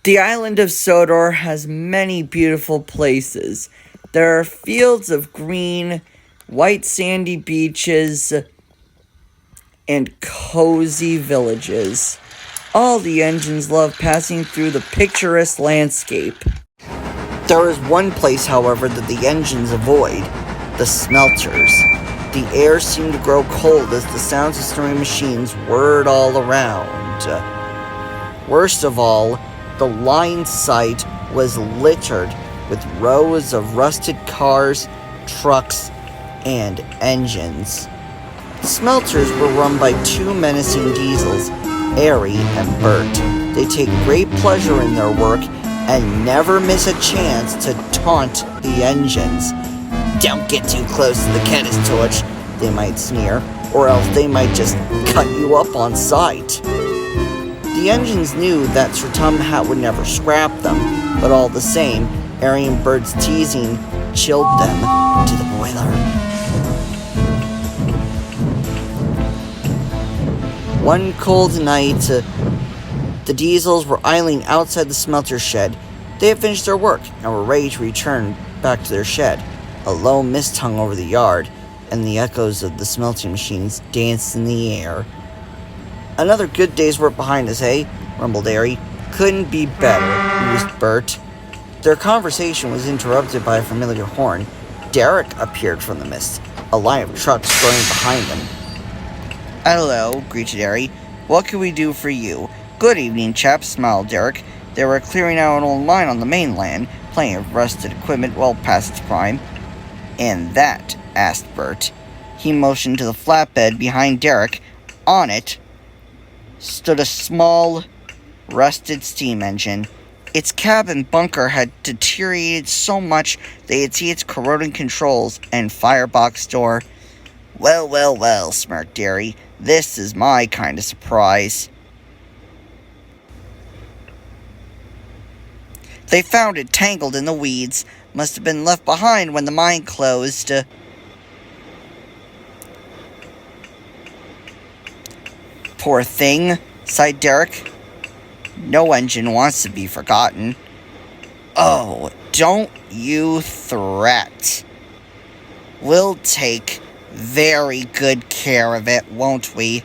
The island of Sodor has many beautiful places. There are fields of green, white sandy beaches, and cozy villages. All the engines love passing through the picturesque landscape. There is one place, however, that the engines avoid: the smelters. The air seemed to grow cold as the sounds of snoring machines whirred all around. Worst of all, the line site was littered with rows of rusted cars, trucks, and engines. The smelters were run by two menacing diesels, Ari and Bert. They take great pleasure in their work and never miss a chance to taunt the engines. "Don't get too close to the Canis torch," they might sneer, or else they might just cut you up on sight. The engines knew that Sir Tom Hat would never scrap them, but all the same, Ari and Bert's teasing chilled them to the boiler. One cold night, the diesels were idling outside the smelter shed. They had finished their work and were ready to return back to their shed. A low mist hung over the yard, and the echoes of the smelting machines danced in the air. "Another good day's work behind us, eh?" rumbled Ari. "Couldn't be better," mused Bert. Their conversation was interrupted by a familiar horn. Derek appeared from the mist, a line of trucks growing behind him. "Hello," greeted Ari. "What can we do for you?" "Good evening, chaps," smiled Derek. "They were clearing out an old mine on the mainland. Plenty of rusted equipment well past its prime." "And that?" asked Bert. He motioned to the flatbed behind Derek. On it stood a small, rusted steam engine. Its cabin bunker had deteriorated so much they could see its corroding controls and firebox door. Well, smirked Ari. "This is my kind of surprise." "They found it tangled in the weeds. Must have been left behind when the mine closed." "Poor thing," sighed Derek. "No engine wants to be forgotten." "Oh, don't you threat. We'll take very good care of it, won't we?"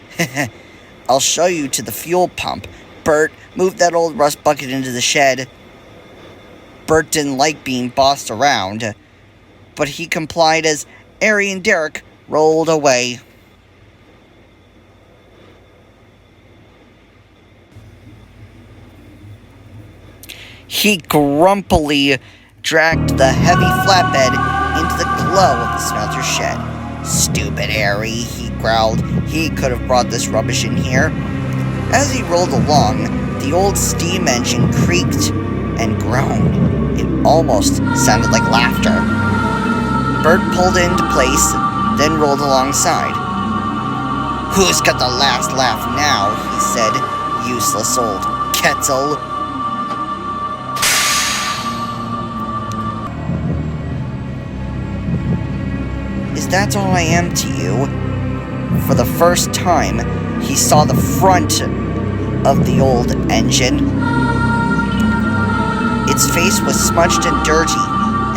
"I'll show you to the fuel pump. Bert, move that old rust bucket into the shed." Bert didn't like being bossed around, but he complied as Ari and Derek rolled away. He grumpily dragged the heavy flatbed into the glow of the smelter shed. "Stupid Ari," he growled. "He could have brought this rubbish in here." As he rolled along, the old steam engine creaked and groaned. It almost sounded like laughter. Bert pulled it into place, then rolled alongside. "Who's got the last laugh now?" he said. "Useless old kettle." "Is that all I am to you?" For the first time, he saw the front of the old engine. Its face was smudged and dirty,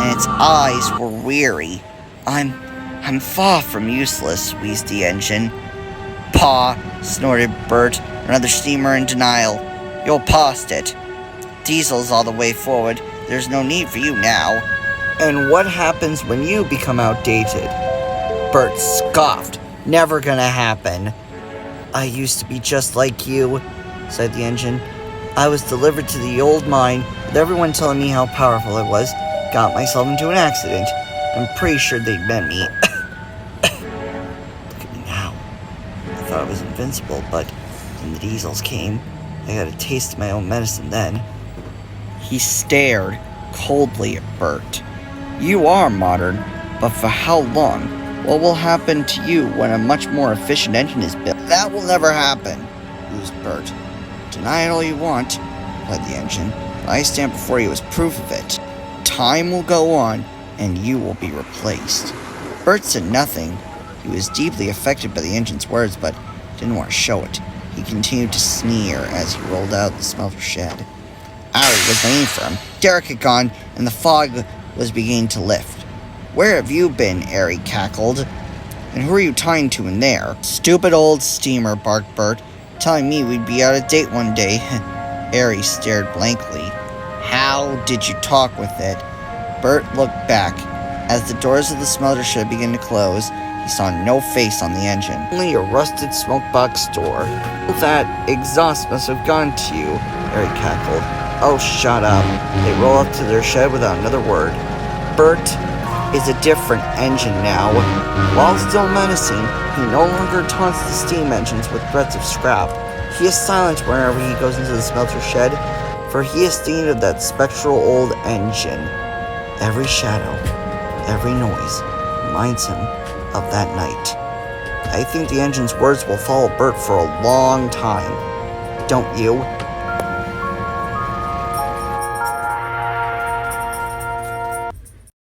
and its eyes were weary. I'm far from useless," wheezed the engine. "Paw," snorted Bert, another steamer in denial. "You're past it. Diesel's all the way forward. There's no need for you now." "And what happens when you become outdated?" Bert scoffed. "Never gonna happen." "I used to be just like you," said the engine. "I was delivered to the old mine with everyone telling me how powerful it was. Got myself into an accident. I'm pretty sure they'd meant me." "Look at me now. I thought I was invincible, but when the diesels came, I got a taste of my own medicine then." He stared coldly at Bert. "You are modern, but for how long? What will happen to you when a much more efficient engine is built?" "That will never happen," wheezed Bert. "Deny it all you want," replied the engine, "but I stand before you as proof of it. Time will go on, and you will be replaced." Bert said nothing. He was deeply affected by the engine's words, but didn't want to show it. He continued to sneer as he rolled out the smelter shed. Ari was waiting for him. Derek had gone, and the fog was beginning to lift. "Where have you been?" Ari cackled. "And who are you tying to in there?" "Stupid old steamer," barked Bert, "telling me we'd be out of date one day." Ari stared blankly. "How did you talk with it?" Bert looked back. As the doors of the smelter shed began to close, he saw no face on the engine. "Only a rusted smokebox door." "That exhaust must have gone to you," Ari cackled. "Oh, shut up." They roll up to their shed without another word. Bert is a different engine now. While still menacing, he no longer taunts the steam engines with threats of scrap. He is silent whenever he goes into the smelter shed, for he is thinking of that spectral old engine. Every shadow, every noise reminds him of that night. I think the engine's words will follow Bert for a long time. Don't you?